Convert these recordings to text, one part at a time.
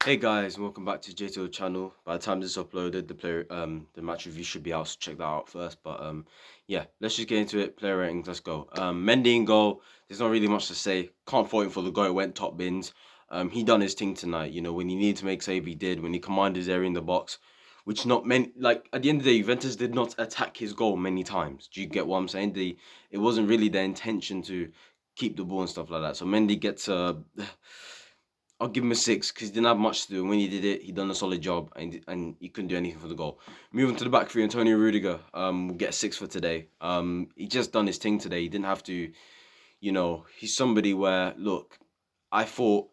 Hey guys, welcome back to JTO channel. By the time this is uploaded, the match review should be out, so check that out first. But yeah, let's just get into it. Player ratings, let's go. Mendy in goal. There's not really much to say. Can't fault him for the goal. It went top bins. He done his thing tonight. You know, when he needed to make save, he did. When he commanded his area in the box, which not many, like at the end of the day, Juventus did not attack his goal many times. Do you get what I'm saying? It wasn't really their intention to keep the ball and stuff like that. So Mendy gets I'll give him a 6 because he didn't have much to do. And when he did it, he done a solid job and he couldn't do anything for the goal. Moving to the back three, Antonio Rudiger will get a 6 for today. He just done his thing today. He didn't have to, he's somebody where, look, I thought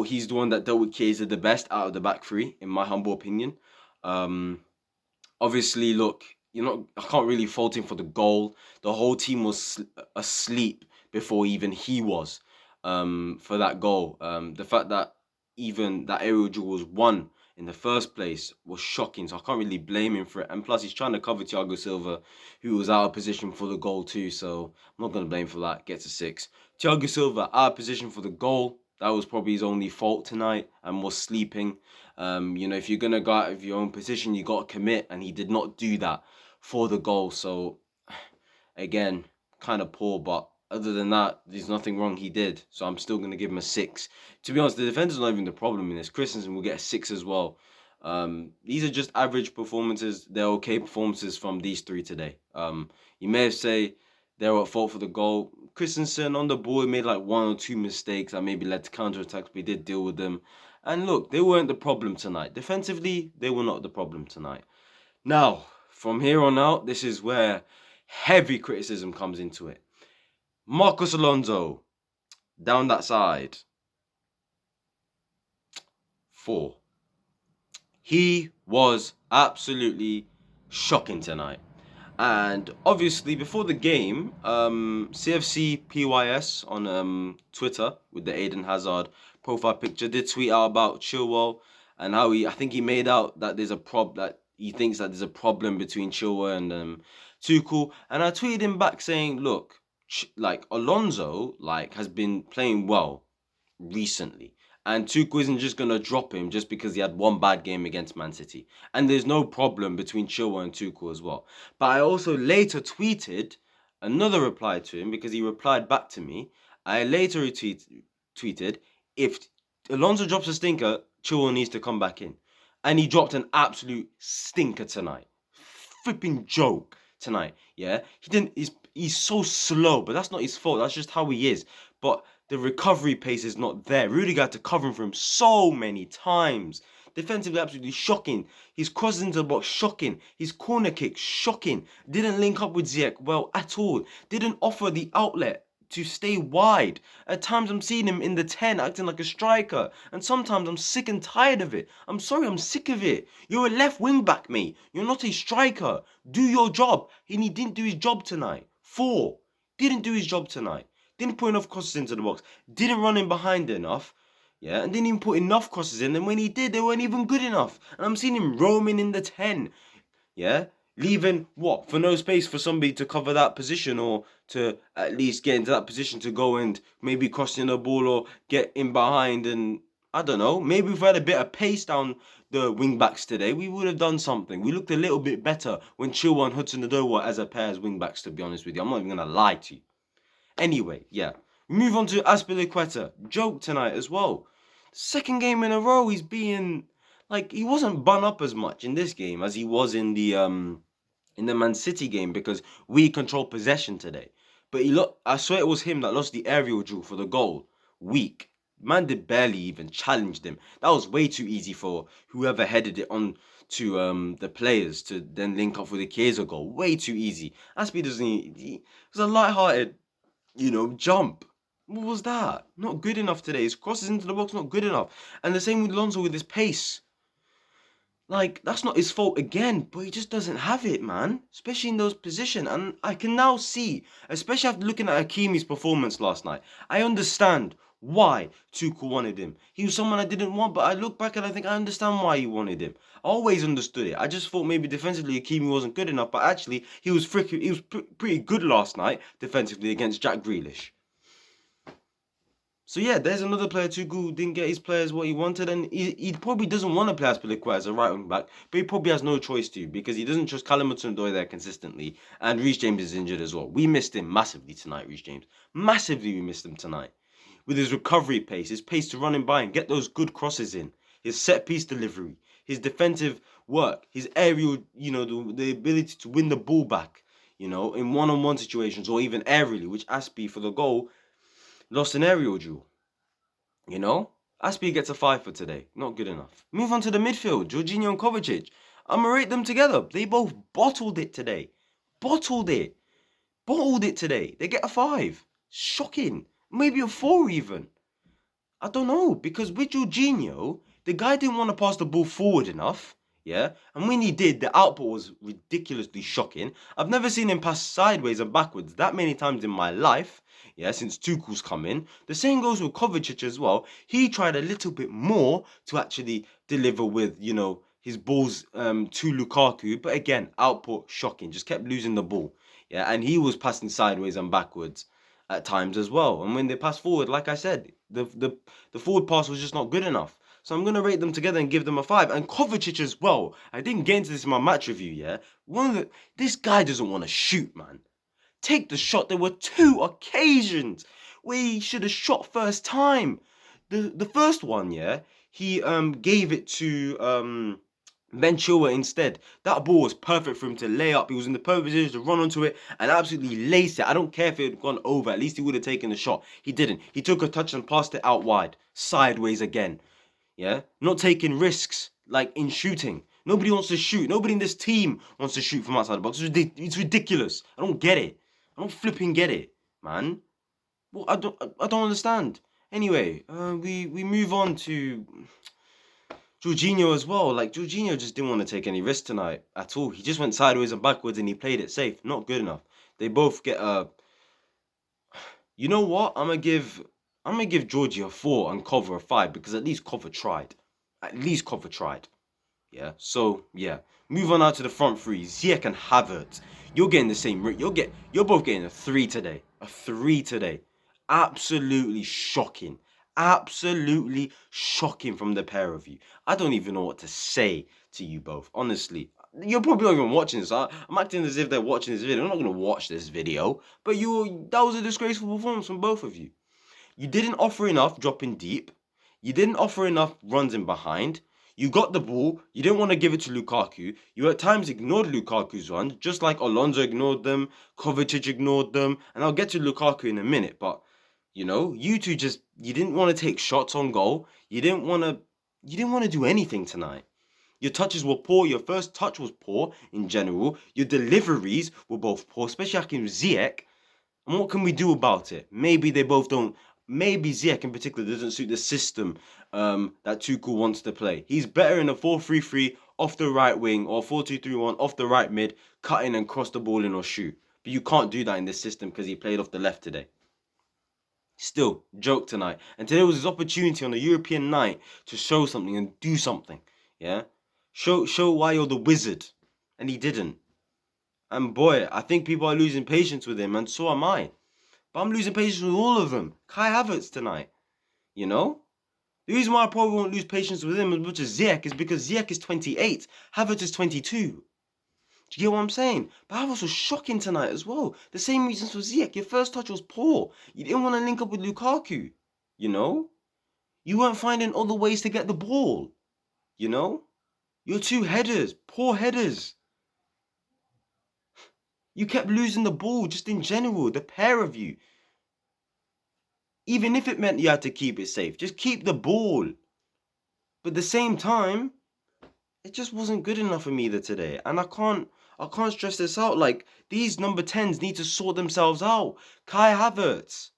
he's the one that dealt with Chiesa the best out of the back three, in my humble opinion. Obviously, look, I can't really fault him for the goal. The whole team was asleep before even he was. For that goal. The fact that even that aerial duel was won in the first place was shocking. So I can't really blame him for it. And plus, he's trying to cover Tiago Silva, who was out of position for the goal too. So I'm not going to blame him for that. Gets a 6. Tiago Silva out of position for the goal. That was probably his only fault tonight and was sleeping. If you're going to go out of your own position, you got to commit. And he did not do that for the goal. So again, kind of poor, but other than that, there's nothing wrong he did. So I'm still going to give him a 6. To be honest, the defense is not even the problem in this. Christensen will get a 6 as well. These are just average performances. They're okay performances from these three today. You may have say they're at fault for the goal. Christensen on the ball made like 1 or 2 mistakes that maybe led to counterattacks, but he did deal with them. And look, they weren't the problem tonight. Defensively, they were not the problem tonight. Now, from here on out, this is where heavy criticism comes into it. Marcos Alonso, down that side, 4. He was absolutely shocking tonight. And obviously, before the game, CFC PYS on Twitter with the Aiden Hazard profile picture did tweet out about Chilwell and how I think he made out that that he thinks that there's a problem between Chilwell and Tuchel. And I tweeted him back saying, look, like Alonso has been playing well recently. And Tuchel isn't just going to drop him just because he had one bad game against Man City. And there's no problem between Chilwell and Tuchel as well. But I also later tweeted another reply to him because he replied back to me. I later tweeted, if Alonso drops a stinker, Chilwell needs to come back in. And he dropped an absolute stinker tonight. Flipping joke tonight, yeah? He's so slow, but that's not his fault. That's just how he is. But the recovery pace is not there. Rudiger had to cover him for him so many times. Defensively, absolutely shocking. His crosses into the box, shocking. His corner kick, shocking. Didn't link up with Ziyech well at all. Didn't offer the outlet to stay wide. At times, I'm seeing him in the 10 acting like a striker. And sometimes I'm sick and tired of it. I'm sorry, I'm sick of it. You're a left wing back, mate. You're not a striker. Do your job. And he didn't do his job tonight. 4. Didn't do his job tonight. Didn't put enough crosses into the box. Didn't run in behind enough. Yeah, and didn't even put enough crosses in. And when he did, they weren't even good enough. And I'm seeing him roaming in the 10. Yeah, leaving what? For no space for somebody to cover that position or to at least get into that position to go and maybe crossing the ball or get in behind. And I don't know, maybe if we had a bit of pace down the wing backs today, we would have done something. We looked a little bit better when Chilwell and Hudson-Odoi were as a pair as wing backs, to be honest with you. I'm not even going to lie to you. Anyway, yeah. Move on to Azpilicueta. Joke tonight as well. Second game in a row, he's being he wasn't bun up as much in this game as he was in the Man City game because we controlled possession today. But I swear it was him that lost the aerial duel for the goal. Weak. Man did barely even challenged him. That was way too easy for whoever headed it on to the players to then link up with the Chiesa goal. Way too easy. Aspi doesn't. He was a light-hearted jump. What was that? Not good enough today. His crosses into the box, not good enough. And the same with Alonso with his pace. That's not his fault again, but he just doesn't have it, man. Especially in those positions. And I can now see, especially after looking at Hakimi's performance last night, I understand why Tuchel wanted him. He was someone I didn't want, but I look back and I think I understand why he wanted him. I always understood it. I just thought maybe defensively Hakimi wasn't good enough, but actually he was pretty good last night defensively against Jack Grealish. So yeah, there's another player too who didn't get his players what he wanted, and he probably doesn't want to play Aspilicueta as a right wing back, but he probably has no choice to because he doesn't trust Callum Hudson-Odoi there consistently, and Reece James is injured as well. We missed him massively tonight, Reece James. Massively, we missed him tonight. With his recovery pace, his pace to run in by and get those good crosses in, his set piece delivery, his defensive work, his aerial, the ability to win the ball back, in one-on-one situations or even aerially, which Aspie for the goal lost an aerial duel. Aspie gets a 5 for today. Not good enough. Move on to the midfield. Georginio and Kovacic. I'm going to rate them together. They both bottled it today. Bottled it. Bottled it today. They get a 5. Shocking. Maybe a 4 even. I don't know. Because with Georginio, the guy didn't want to pass the ball forward enough. Yeah. And when he did, the output was ridiculously shocking. I've never seen him pass sideways and backwards that many times in my life. Yeah, since Tuchel's come in. The same goes with Kovacic as well. He tried a little bit more to actually deliver with, his balls to Lukaku. But again, output shocking. Just kept losing the ball. Yeah, and he was passing sideways and backwards at times as well. And when they passed forward, like I said, the forward pass was just not good enough. So I'm going to rate them together and give them a 5. And Kovacic as well. I didn't get into this in my match review, yeah? This guy doesn't want to shoot, man. Take the shot. There were 2 occasions where he should have shot first time. The first one, yeah, he gave it to Ben Chilwell instead. That ball was perfect for him to lay up. He was in the perfect position to run onto it and absolutely lace it. I don't care if it had gone over. At least he would have taken the shot. He didn't. He took a touch and passed it out wide. Sideways again. Yeah? Not taking risks like in shooting. Nobody wants to shoot. Nobody in this team wants to shoot from outside the box. It's ridiculous. I don't get it. I don't flipping get it, man. Well, I don't understand. Anyway, we move on to Georginio as well. Like, Georginio just didn't want to take any risks tonight at all. He just went sideways and backwards and he played it safe. Not good enough. They both get a... You know what? I'm gonna give Georgie a 4 and Cover a 5 because at least Cover tried. At least Cover tried. Yeah. So yeah. Move on now to the front three. Ziyech and Havertz. You're getting the same. You're both getting a 3 today. A 3 today. Absolutely shocking. Absolutely shocking from the pair of you. I don't even know what to say to you both. Honestly, you're probably not even watching this. I'm acting as if they're watching this video. I'm not gonna watch this video. But that was a disgraceful performance from both of you. You didn't offer enough dropping deep. You didn't offer enough runs in behind. You got the ball. You didn't want to give it to Lukaku. You at times ignored Lukaku's runs, just like Alonso ignored them, Kovacic ignored them, and I'll get to Lukaku in a minute. But you two you didn't want to take shots on goal. You didn't want to do anything tonight. Your touches were poor. Your first touch was poor in general. Your deliveries were both poor, especially Hakim Ziyech. And what can we do about it? Maybe they both don't. Maybe Ziyech in particular doesn't suit the system that Tuchel wants to play. He's better in a 4-3-3 off the right wing or 4-2-3-1 off the right mid, cut in and cross the ball in or shoot. But you can't do that in this system because he played off the left today. Still, joke tonight. And today was his opportunity on a European night to show something and do something. Yeah? Show why you're the wizard. And he didn't. And boy, I think people are losing patience with him, and so am I. But I'm losing patience with all of them. Kai Havertz tonight. The reason why I probably won't lose patience with him as much as Ziyech is because Ziyech is 28. Havertz is 22. Do you get what I'm saying? But Havertz was shocking tonight as well. The same reasons for Ziyech. Your first touch was poor. You didn't want to link up with Lukaku. You weren't finding other ways to get the ball. Your 2 headers. Poor headers. You kept losing the ball just in general, the pair of you. Even if it meant you had to keep it safe, just keep the ball. But at the same time, it just wasn't good enough for me either today. And I can't stress this out. Like, these number 10s need to sort themselves out. Kai Havertz,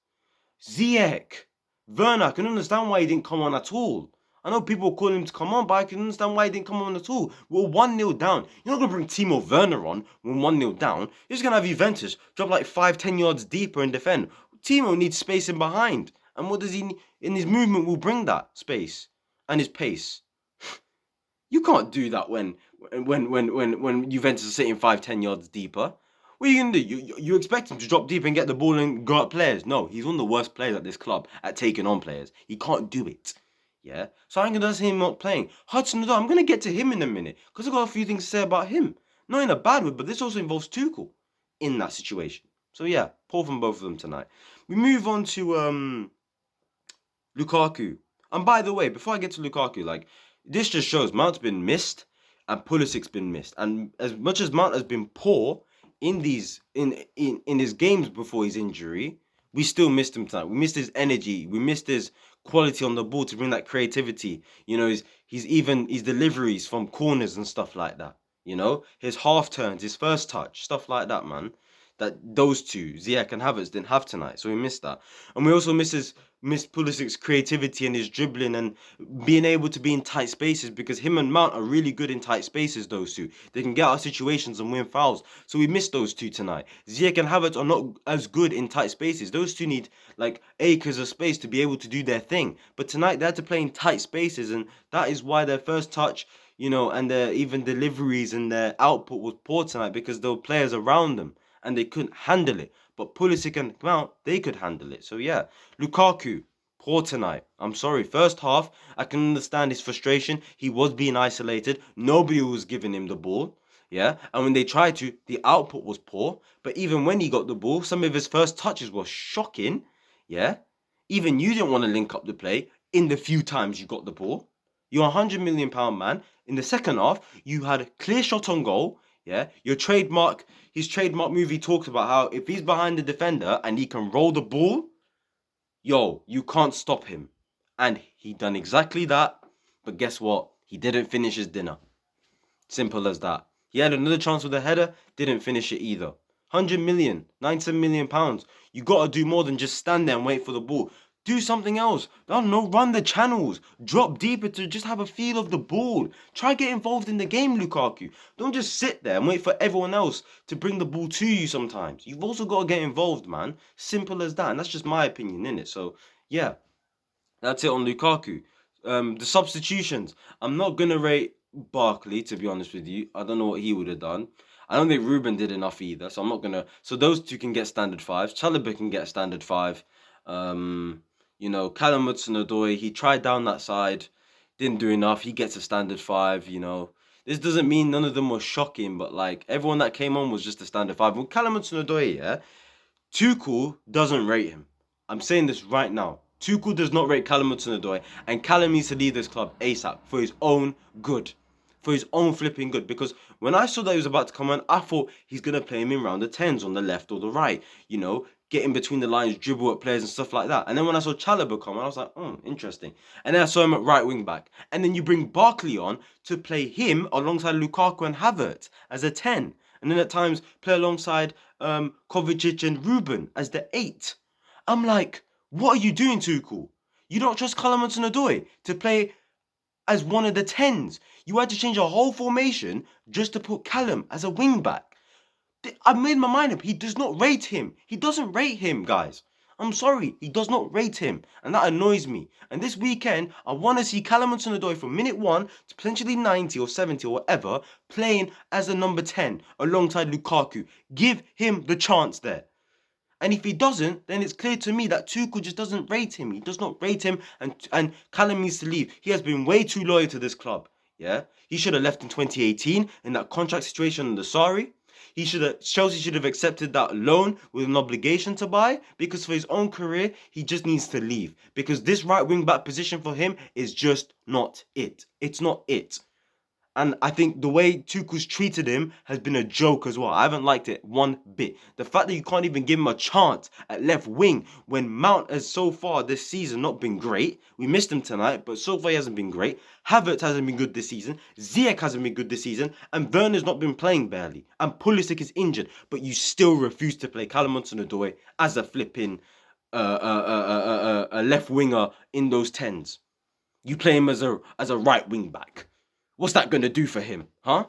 Ziyech, Werner, I can understand why he didn't come on at all. I know people call him to come on, but I can understand why he didn't come on at all. We're 1-0 down. You're not going to bring Timo Werner on when 1-0 down. You're just going to have Juventus drop like 5-10 yards deeper and defend. Timo needs space in behind. And what does he need? In his movement will bring that space and his pace. You can't do that when Juventus are sitting 5-10 yards deeper. What are you gonna do? You expect him to drop deep and get the ball and go at players? No, he's one of the worst players at this club at taking on players. He can't do it. Yeah, so I'm gonna say him not playing. Hudson-Odoi, I'm gonna get to him in a minute because I've got a few things to say about him. Not in a bad way, but this also involves Tuchel in that situation. So yeah, poor from both of them tonight. We move on to Lukaku. And by the way, before I get to Lukaku, like this just shows Mount's been missed and Pulisic's been missed. And as much as Mount has been poor in these in his games before his injury, we still missed him tonight. We missed his energy. We missed his quality on the ball to bring that creativity. You know, his deliveries from corners and stuff like that. You know, his half turns, his first touch, stuff like that, man. That those two, Ziyech and Havertz, didn't have tonight, so we missed that. And we also missed Pulisic's creativity and his dribbling and being able to be in tight spaces because him and Mount are really good in tight spaces, those two. They can get out of situations and win fouls. So we missed those two tonight. Ziyech and Havertz are not as good in tight spaces. Those two need like acres of space to be able to do their thing. But tonight they had to play in tight spaces, and that is why their first touch, you know, and their even deliveries and their output was poor tonight because there were players around them and they couldn't handle it. But Pulisic and Mount, they could handle it. So yeah, Lukaku, poor tonight. I'm sorry. First half, I can understand his frustration. He was being isolated. Nobody was giving him the ball. Yeah, and when they tried to, the output was poor. But even when he got the ball, some of his first touches were shocking. Yeah, even you didn't want to link up the play in the few times you got the ball. You're a £100 million man. In the second half, you had a clear shot on goal. Yeah, his trademark move, he talks about how if he's behind the defender and he can roll the ball, yo, you can't stop him. And he done exactly that. But guess what? He didn't finish his dinner. Simple as that. He had another chance with a header, didn't finish it either. 100 million, 97 million pounds. You gotta do more than just stand there and wait for the ball. Do something else. I don't know, run the channels. Drop deeper to just have a feel of the ball. Try get involved in the game, Lukaku. Don't just sit there and wait for everyone else to bring the ball to you sometimes. You've also got to get involved, man. Simple as that. And that's just my opinion, innit? So, yeah. That's it on Lukaku. The substitutions. I'm not going to rate Barkley, to be honest with you. I don't know what he would have done. I don't think Ruben did enough either, so I'm not going to... So those two can get standard 5s. Chalobah can get a standard 5. You know, Callum Hudson-Odoi, he tried down that side, didn't do enough. He gets a standard 5, you know. This doesn't mean none of them were shocking, but like everyone that came on was just a standard 5. With Callum Hudson-Odoi, yeah, Tuchel doesn't rate him. I'm saying this right now. Tuchel does not rate Callum Hudson-Odoi, and Callum needs to leave this club ASAP for his own good. For his own flipping good. Because when I saw that he was about to come on, I thought he's going to play him in round the 10s on the left or the right. You know, get in between the lines, dribble at players and stuff like that. And then when I saw Chalobah come on, I was like, oh, interesting. And then I saw him at right wing back. And then you bring Barkley on to play him alongside Lukaku and Havertz as a 10. And then at times play alongside Kovacic and Ruben as the 8. I'm like, what are you doing, Tuchel? You don't trust Callum Hudson-Odoi to play as one of the 10s. You had to change a whole formation just to put Callum as a wing back. I made my mind up. He does not rate him. He doesn't rate him, guys. I'm sorry. He does not rate him. And that annoys me. And this weekend, I want to see Callum Hudson-Odoi from minute 1 to potentially 90 or 70 or whatever, playing as a number 10 alongside Lukaku. Give him the chance there. And if he doesn't, then it's clear to me that Tuchel just doesn't rate him. He does not rate him, and Callum needs to leave. He has been way too loyal to this club. Yeah, he should have left in 2018 in that contract situation under Sarri. Chelsea should have accepted that loan with an obligation to buy, because for his own career, he just needs to leave. Because this right wing back position for him is just not it. It's not it. And I think the way Tuchel's treated him has been a joke as well. I haven't liked it one bit. The fact that you can't even give him a chance at left wing when Mount has so far this season not been great. We missed him tonight, but so far he hasn't been great. Havertz hasn't been good this season. Ziyech hasn't been good this season. And Werner's not been playing barely. And Pulisic is injured. But you still refuse to play Callum Hudson-Odoi as a flipping a left winger in those 10s. You play him as a right wing back. What's that going to do for him, huh?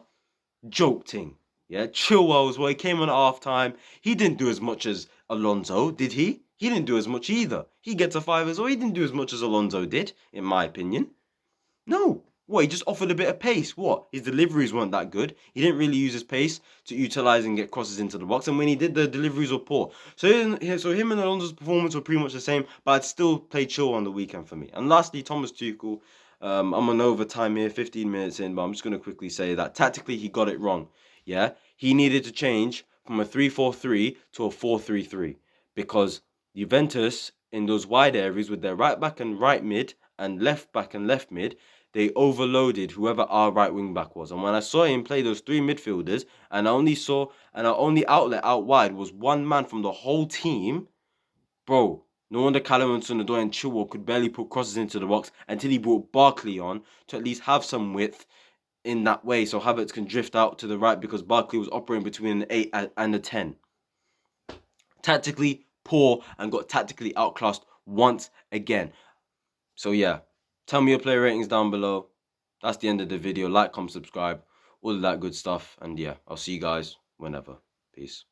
Joke ting. Yeah, Chilwell as well. He came on at half time. He didn't do as much as Alonso, did he? He didn't do as much either. He gets a 5 as well. He didn't do as much as Alonso did, in my opinion. No. What, he just offered a bit of pace. What? His deliveries weren't that good. He didn't really use his pace to utilize and get crosses into the box. And when he did, the deliveries were poor. So him and Alonso's performance were pretty much the same, but I'd still play chill on the weekend for me. And lastly, Thomas Tuchel. I'm on overtime here, 15 minutes in, but I'm just going to quickly say that tactically he got it wrong. Yeah, he needed to change from a 3-4-3 to a 4-3-3 because Juventus in those wide areas with their right back and right mid and left back and left mid, they overloaded whoever our right wing back was. And when I saw him play those three midfielders, and our only outlet out wide was one man from the whole team, bro. No wonder Callum Hudson-Odoi and Chilwell could barely put crosses into the box until he brought Barkley on to at least have some width in that way, so Havertz can drift out to the right because Barkley was operating between an 8 and a 10. Tactically poor and got tactically outclassed once again. So yeah, tell me your player ratings down below. That's the end of the video. Like, comment, subscribe, all of that good stuff. And yeah, I'll see you guys whenever. Peace.